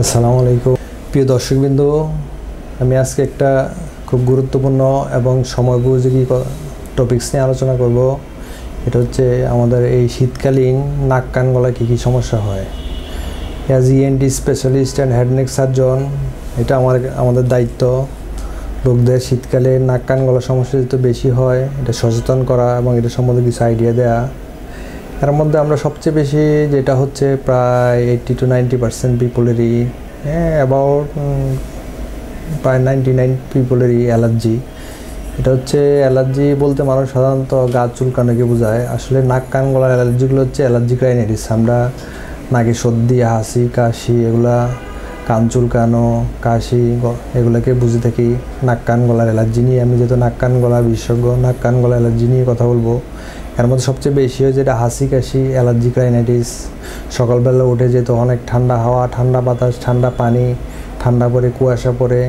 আসসালামু আলাইকুম প্রিয় দর্শকবৃন্দ, আমি আজকে একটা খুব গুরুত্বপূর্ণ এবং সময়োপযোগী টপিকস নিয়ে আলোচনা করব। এটা হচ্ছে আমাদের এই শীতকালীন নাক কান গলায় কী কী সমস্যা হয়। As ENT specialist and head neck surgeon, এটা আমাদের দায়িত্ব লোকদের শীতকালে নাক কান গলার সমস্যা যেহেতু বেশি হয় এটা সচেতন করা এবং এটা সম্বন্ধে কিছু আইডিয়া দেওয়া। এর মধ্যে আমরা সবচেয়ে বেশি যেটা হচ্ছে প্রায় 80 to 90% পিপলেরই অ্যাবাউট প্রায় 99 পিপলেরই অ্যালার্জি। এটা হচ্ছে অ্যালার্জি বলতে মানুষ সাধারণত গা চুলকানোকে বোঝায়, আসলে নাক কান গলার অ্যালার্জিগুলো হচ্ছে অ্যালার্জিক রাইনাইটিস। আমরা নাকে সর্দি, হাসি, কাশি, এগুলা কান চুলকানো, কাশি এগুলোকে বুঝে থাকি নাক কান গলার অ্যালার্জি নিয়ে। আমি যেহেতু নাক কান গলা বিশেষজ্ঞ, নাক কান গলা অ্যালার্জি নিয়ে কথা বলবো। এর মধ্যে সবচেয়ে বেশি হয় যেটা হাসি কাশি, অ্যালার্জিক রাইনাইটিস। সকালবেলা উঠে যেহেতু অনেক ঠান্ডা হাওয়া, ঠান্ডা বাতাস, ঠান্ডা পানি, ঠান্ডা পরে কুয়াশা পড়ে,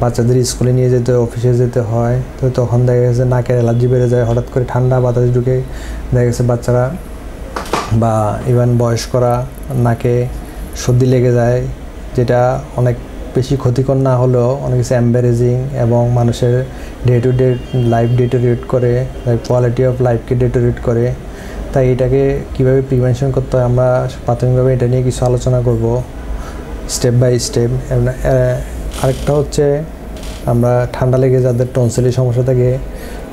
বাচ্চাদের স্কুলে নিয়ে যেতে, অফিসে যেতে হয়, তো তখন দেখা গেছে নাকের অ্যালার্জি বেড়ে যায়। হঠাৎ করে ঠান্ডা বাতাস ঢুকে দেখা গেছে বাচ্চারা বা ইভেন বয়স্করা নাকে সর্দি লেগে যায়, যেটা অনেক বেশি ক্ষতিকর না হলেও অনেক কিছু এম্বারেজিং এবং মানুষের day to day life deteriorate করে, কোয়ালিটি অফ লাইফকে ডিটোরিয়েট করে। তাই এটাকে কীভাবে প্রিভেনশন করতে হয় আমরা প্রাথমিকভাবে এটা নিয়ে কিছু আলোচনা করব স্টেপ বাই স্টেপ। আরেকটা হচ্ছে আমরা ঠান্ডা লেগে যাদের টনসিলের সমস্যা থাকে,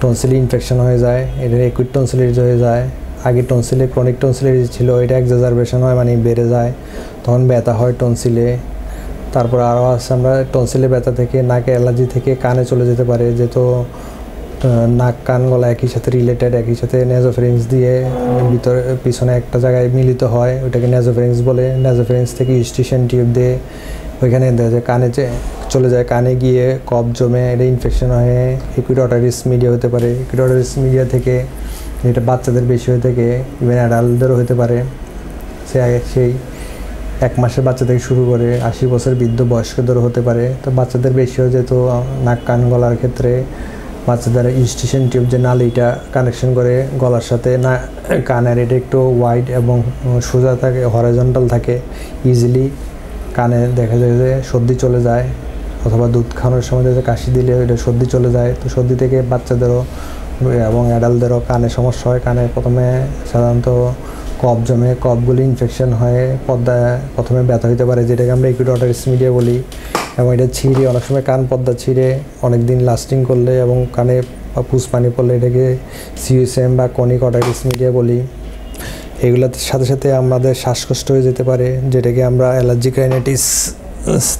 টনসিলে ইনফেকশন হয়ে যায়, এটা অ্যাকুইট টনসিলাইটিস হয়ে যায়। আগে টনসিলে ক্রনিক টনসিলাইটিস ছিল, এটা এক্সাজারবেশন হয়, মানে বেড়ে যায়, তখন ব্যথা হয় টনসিলে। তারপর আরও আছে আমরা টনসিলে ব্যথা থেকে নাকে অ্যালার্জি থেকে কানে চলে যেতে পারে, যেহেতু নাক কান গলা একই সাথে রিলেটেড, একই সাথে নেজোফেরিংস দিয়ে ভিতরে পিছনে একটা জায়গায় মিলিত হয়, ওইটাকে নেজোফেরিংস বলে। নেজোফেরিংস থেকে ইউস্টিশিয়ান টিউব দিয়ে ওইখানে দেখা যায় কানে চলে যায়, কানে গিয়ে কফ জমে এটা ইনফেকশন হয়ে অ্যাকুইট ওটাইটিস মিডিয়া হতে পারে। অ্যাকুইট ওটাইটিস মিডিয়া থেকে যেটা বাচ্চাদের বেশি হয়ে থাকে, ইভেন অ্যাডাল্টদেরও হতে পারে। সেই 1 মাসের বাচ্চা থেকে শুরু করে 80 বছর বৃদ্ধ বয়স্কদেরও হতে পারে। তো বাচ্চাদের বেশি হয়ে যেত নাক কান গলার ক্ষেত্রে বাচ্চাদের ইউস্টিশিয়ান টিউব যে নালিটা কানেকশন করে গলার সাথে না কানের, এটা একটু ওয়াইড এবং সোজা থাকে, হরাইজন্টাল থাকে, ইজিলি কানে দেখা যায় যে সর্দি চলে যায়, অথবা দুধ খাওয়ানোর সময় যে কাশি দিলে এটা সর্দি চলে যায়। তো সর্দি থেকে বাচ্চাদেরও এবং অ্যাডাল্টদেরও কানে সমস্যা হয়। কানে প্রথমে সাধারণত কফ জমে, কফগুলি ইনফেকশন হয়ে পর্দায় প্রথমে ব্যথা হতে পারে, যেটাকে আমরা অ্যাকুইট ওটাইটিস মিডিয়া বলি। এবং এটা ছিঁড়ে অনেক সময় কান পর্দা ছিঁড়ে অনেক দিন লাস্টিং করলে এবং কানে পুষপানি পড়লে এটাকে সিউএসএম বা কনিক ওটাইটিস মিডিয়া বলি। এগুলোর সাথে সাথে আমাদের শ্বাসকষ্ট হয়ে যেতে পারে, যেটাকে আমরা অ্যালার্জিক রাইনাইটিস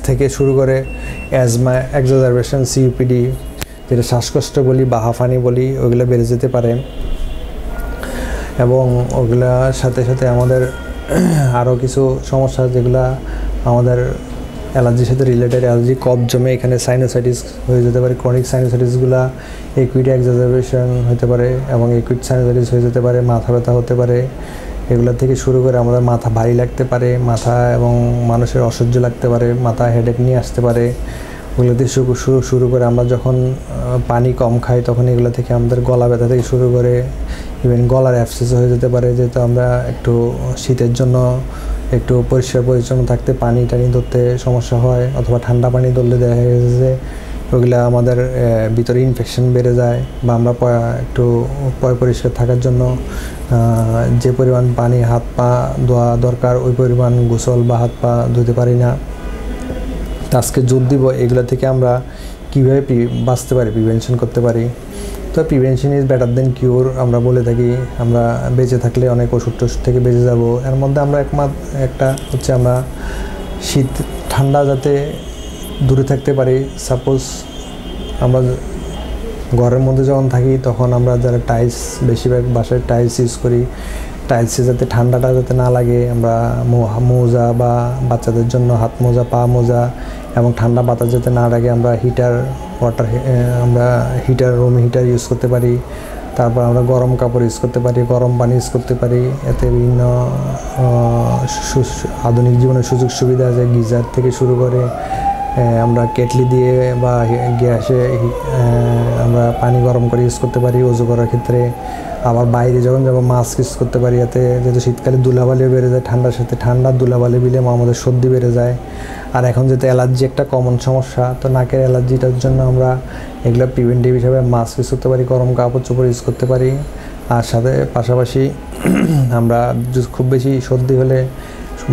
থেকে শুরু করে অ্যাজমা, এক্সাজারবেশন, সিইউপিডি, যেটা শ্বাসকষ্ট বলি বা হাঁফানি বলি, ওইগুলো বেড়ে যেতে পারে। এবং ওগুলোর সাথে সাথে আমাদের আরও কিছু সমস্যা যেগুলো আমাদের অ্যালার্জির সাথে রিলেটেড, অ্যালার্জি কফ জমে এখানে সাইনোসাইটিস হয়ে যেতে পারে। ক্রনিক সাইনোসাইটিসগুলো অ্যাকুইট এক্সাজারবেশন হতে পারে এবং অ্যাকুইট সাইনোসাইটিস হয়ে যেতে পারে, মাথা ব্যথা হতে পারে। এগুলো থেকে শুরু করে আমাদের মাথা ভারী লাগতে পারে, মাথা এবং মানুষের অসহ্য লাগতে পারে, মাথা হেডেক নিয়ে আসতে পারে। ওগুলো থেকে শুরু করে আমরা যখন পানি কম খাই তখন এগুলো থেকে আমাদের গলা ব্যথা থেকে শুরু করে ইভেন গলার অ্যাবসেস হয়ে যেতে পারে, যেহেতু আমরা একটু শীতের জন্য একটু পরিষ্কার পরিচ্ছন্ন থাকতে পানি টানি ধরতে সমস্যা হয়, অথবা ঠান্ডা পানি ধরলে দেখা গেছে যে ওগুলো আমাদের ভিতরে ইনফেকশন বেড়ে যায়। বা আমরা একটু পরিষ্কার থাকার জন্য যে পরিমাণ পানি হাত পা ধোয়া দরকার ওই পরিমাণ গোসল বা হাত পা ধুতে পারি না। আজকে জোর দিব এগুলো থেকে আমরা কীভাবে বাঁচতে পারি, প্রিভেনশন করতে পারি। তো prevention is better then cure আমরা বলে থাকি। আমরা বেঁচে থাকলে অনেক ওষুধ থেকে বেঁচে যাব। এর মধ্যে আমরা একটা হচ্ছে আমরা শীত ঠান্ডা যাতে দূরে থাকতে পারি। সাপোজ আমরা ঘরের মধ্যে যখন থাকি তখন আমরা যারা টাইলস, বেশিরভাগ বাসায় টাইলস ইউজ করি, টাইলসে যাতে ঠান্ডাটা যাতে না লাগে আমরা মোজা বা বাচ্চাদের জন্য হাত মোজা, পা মোজা এবং ঠান্ডা বাতাস যাতে না লাগে আমরা আমরা রুম হিটার ইউজ করতে পারি। তারপর আমরা গরম কাপড় ইউজ করতে পারি, গরম পানি ইউজ করতে পারি। এতে বিভিন্ন আধুনিক জীবনের সুযোগ সুবিধা আছে, গিজার থেকে শুরু করে আমরা কেটলি দিয়ে বা গ্যাসে আমরা আমরা পানি গরম করে ইউজ করতে পারি ওযু করার ক্ষেত্রে। আবার বাইরে যখন যাবো মাস্ক ইউজ করতে পারি, এতে যেহেতু শীতকালে ধুলাবালিও বেড়ে যায়, ঠান্ডার সাথে ঠান্ডার ধুলাবালি বিলে আমাদের সর্দি বেড়ে যায়। আর এখন যেহেতু অ্যালার্জি একটা কমন সমস্যা, তো নাকের অ্যালার্জিটার জন্য আমরা এগুলো প্রিভেন্টিভ হিসাবে মাস্ক ইউজ করতে পারি, গরম কাপড় চোপড় ইউজ করতে পারি। আর সাথে পাশাপাশি আমরা খুব বেশি সর্দি হলে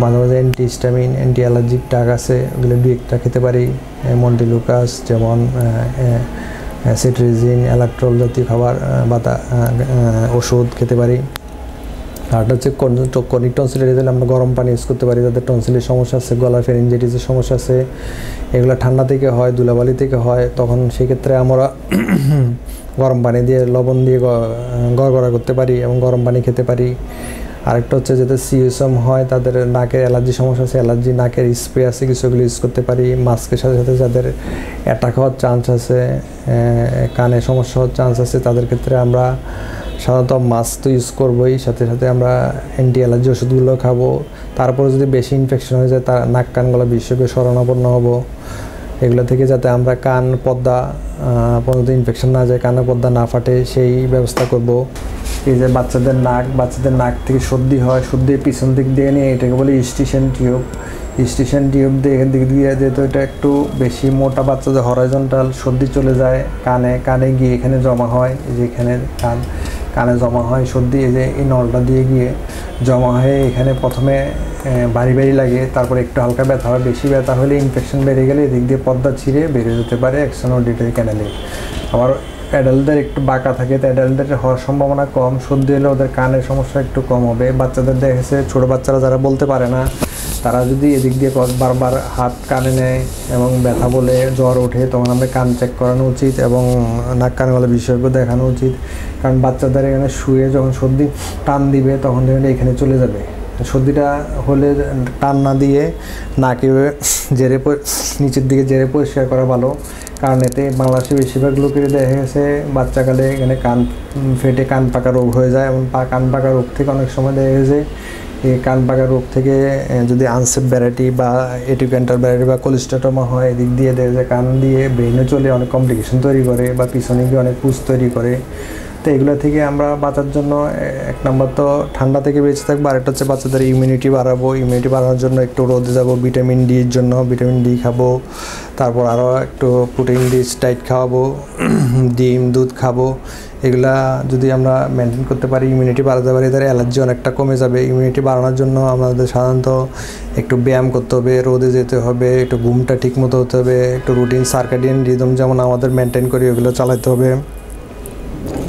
মাঝে মাঝে অ্যান্টিহিস্টামিন, অ্যান্টি অ্যালার্জিক ডাক আছে, ওগুলো দুই একটা খেতে পারি। মন্টিলুকাস যেমন সিট্রিজিন, অ্যালাক্ট্রল জাতীয় খাবার বা ওষুধ খেতে পারি। আর হচ্ছে ক্রনিক টনসিলাইটিস হলে আমরা গরম পানি ইউজ করতে পারি। যাদের টনসিলের সমস্যা আছে, গলার ফ্যারিঞ্জাইটিসের সমস্যা আছে, এগুলো ঠান্ডা থেকে হয়, ধুলাবালি থেকে হয়, তখন সেক্ষেত্রে আমরা গরম পানি দিয়ে লবণ দিয়ে গড়গড়া করতে পারি এবং গরম পানি খেতে পারি। আরেকটা হচ্ছে যাদের সিএসএম হয়, তাদের নাকের অ্যালার্জি সমস্যা আছে, অ্যালার্জি নাকের স্প্রে আছে, কিছুগুলো ইউজ করতে পারি। মাস্কের সাথে সাথে যাদের অ্যাটাক হওয়ার চান্স আছে, কানে সমস্যা হওয়ার চান্স আছে, তাদের ক্ষেত্রে আমরা সাধারণত মাস্ক তো ইউজ করবোই, সাথে সাথে আমরা অ্যান্টি অ্যালার্জি ওষুধগুলো খাবো। তারপরে যদি বেশি ইনফেকশন হয়ে যায়, তার নাক কান গলা বিশেষজ্ঞ শরণাপন্ন হবো। এগুলো থেকে যাতে আমরা কান পর্দা পর্যন্ত ইনফেকশন না যায়, কানের পর্দা না ফাটে, সেই ব্যবস্থা করব। এই যে বাচ্চাদের নাক থেকে সর্দি হয়, সর্দির পিছন দিক দিয়ে নিয়ে এটাকে বলে স্টিশন টিউব দিয়ে এখান দিক দিয়ে, যেহেতু এটা একটু বেশি মোটা, বাচ্চাদের হরাইজন্টাল সর্দি চলে যায় কানে গিয়ে এখানে জমা হয়, এই যে এখানে কানে জমা হয় সর্দি, এই যে এই নলটা দিয়ে গিয়ে জমা হয়ে এখানে প্রথমে ভারী লাগে, তারপরে একটু হালকা ব্যথা হয়। বেশি ব্যথা হলে ইনফেকশন বেড়ে গেলে এদিক দিয়ে পর্দা ছিঁড়ে বেড়ে যেতে পারে এক্সট্রাঅর্ডিনারি ক্যানেলে। আবার অ্যাডাল্টদের একটু বাঁকা থাকে, তো অ্যাডাল্টদের হওয়ার সম্ভাবনা কম, সর্দি হলে ওদের কানের সমস্যা একটু কম হবে। বাচ্চাদের দেখেছে, ছোটো বাচ্চারা যারা বলতে পারে না, তারা যদি এদিক দিয়ে বারবার হাত কানে নেয় এবং ব্যথা বলে জ্বর ওঠে, তখন আমরা কান চেক করানো উচিত এবং নাক কান গলা বিশেষজ্ঞ দেখানো উচিত। কারণ বাচ্চাদের এখানে শুয়ে যখন সর্দি টান দিবে, তখন দেখবেন এখানে চলে যাবে। সর্দিটা হলে টান না দিয়ে নাকে নিচের দিকে জেরে পরিষ্কার করা ভালো। কারণ এতে বাংলাদেশে বেশিরভাগ লোকের দেখা গেছে বাচ্চাকালে এখানে কান ফেটে কান পাকা রোগ হয়ে যায়, এবং কান পাকা রোগ থেকে অনেক সময় দেখা গেছে এই কান পাকা রোগ থেকে যদি আনসেপ ভ্যারাইটি বা এটিক্যান্টার ভ্যারাইটি বা কোলিস্টাটোমা হয়, এদিক দিয়ে দেখা যায় কান দিয়ে ব্রেনে চলে অনেক কমপ্লিকেশন তৈরি করে বা পিছনে গিয়ে অনেক পুষ তৈরি করে। তো এগুলো থেকে আমরা বাঁচার জন্য এক নম্বর তো ঠান্ডা থেকে বেঁচে থাকবো, আরেকটা হচ্ছে বাচ্চাদের ইমিউনিটি বাড়াবো। ইমিউনিটি বাড়ানোর জন্য একটু রোদে যাবো, ভিটামিন ডির জন্য ভিটামিন ডি খাবো, তারপর আরও একটু প্রোটিন রিচ ডায়েট খাওয়াবো, ডিম দুধ খাবো। এগুলা যদি আমরা মেনটেন করতে পারি, ইমিউনিটি বাড়াতে পারি, তাদের অ্যালার্জি অনেকটা কমে যাবে। ইমিউনিটি বাড়ানোর জন্য আমাদের সাধারণত একটু ব্যায়াম করতে হবে, রোদে যেতে হবে, একটু ঘুমটা ঠিক মতো হতে হবে, একটু রুটিন সার্কাডিয়ান রিদম যেমন আমাদের মেনটেন করি ওগুলো চালাতে হবে।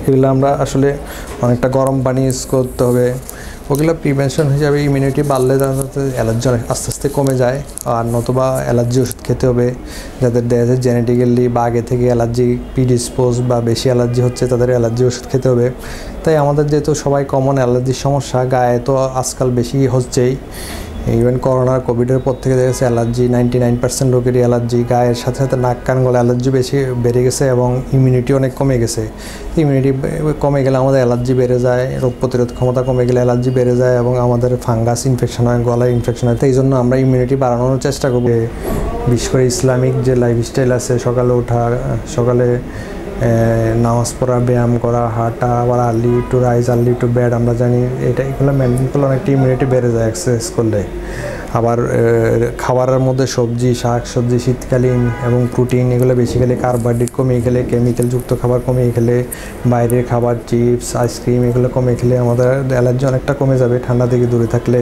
এগুলো আমরা আসলে অনেকটা গরম পানি ইউজ করতে হবে। ওগুলো প্রিভেনশন হিসাবে ইমিউনিটি বাড়লে অ্যালার্জি আস্তে আস্তে কমে যায়। আর নতুবা অ্যালার্জি ওষুধ খেতে হবে। যাদের দেখা যায় জেনেটিক্যালি বা আগে থেকে অ্যালার্জি প্রিডিসপোজ বা বেশি অ্যালার্জি হচ্ছে, তাদের অ্যালার্জি ওষুধ খেতে হবে। তাই আমাদের যেহেতু সবাই কমন অ্যালার্জির সমস্যা, গায়ে তো আজকাল বেশি হচ্ছেই। ইভেন করোনার কোভিডের পর থেকে দেখা গেছে অ্যালার্জি 99% লোকেরই অ্যালার্জি। গায়ের সাথে সাথে নাক কান গলা অ্যালার্জি বেশি বেড়ে গেছে এবং ইমিউনিটি অনেক কমে গেছে। ইমিউনিটি কমে গেলে আমাদের অ্যালার্জি বেড়ে যায়, রোগ প্রতিরোধ ক্ষমতা কমে গেলে অ্যালার্জি বেড়ে যায় এবং আমাদের ফাঙ্গাস ইনফেকশন হয়, গলায় ইনফেকশন হয়। তো এই জন্য আমরা ইমিউনিটি বাড়ানোর চেষ্টা করব। বিশেষ করে ইসলামিক যে লাইফস্টাইল আছে, সকালে ওঠা, সকালে নামাজ পড়া, ব্যায়াম করা, হাঁটা, আবার early to rise early to bed, আমরা জানি এটা এগুলো মেনটেন করলে অনেকটা ইমিউনিটি বেড়ে যায় এক্সারসাইজ করলে। আবার খাবারের মধ্যে সবজি, শাক সবজি শীতকালীন এবং প্রোটিন এগুলো বেশি খেলে, কার্বোহাইড্রেট কমিয়ে খেলে, কেমিক্যালযুক্ত খাবার কমিয়ে খেলে, বাইরের খাবার চিপস আইসক্রিম এগুলো কমিয়ে খেলে আমাদের অ্যালার্জি অনেকটা কমে যাবে ঠান্ডা থেকে দূরে থাকলে।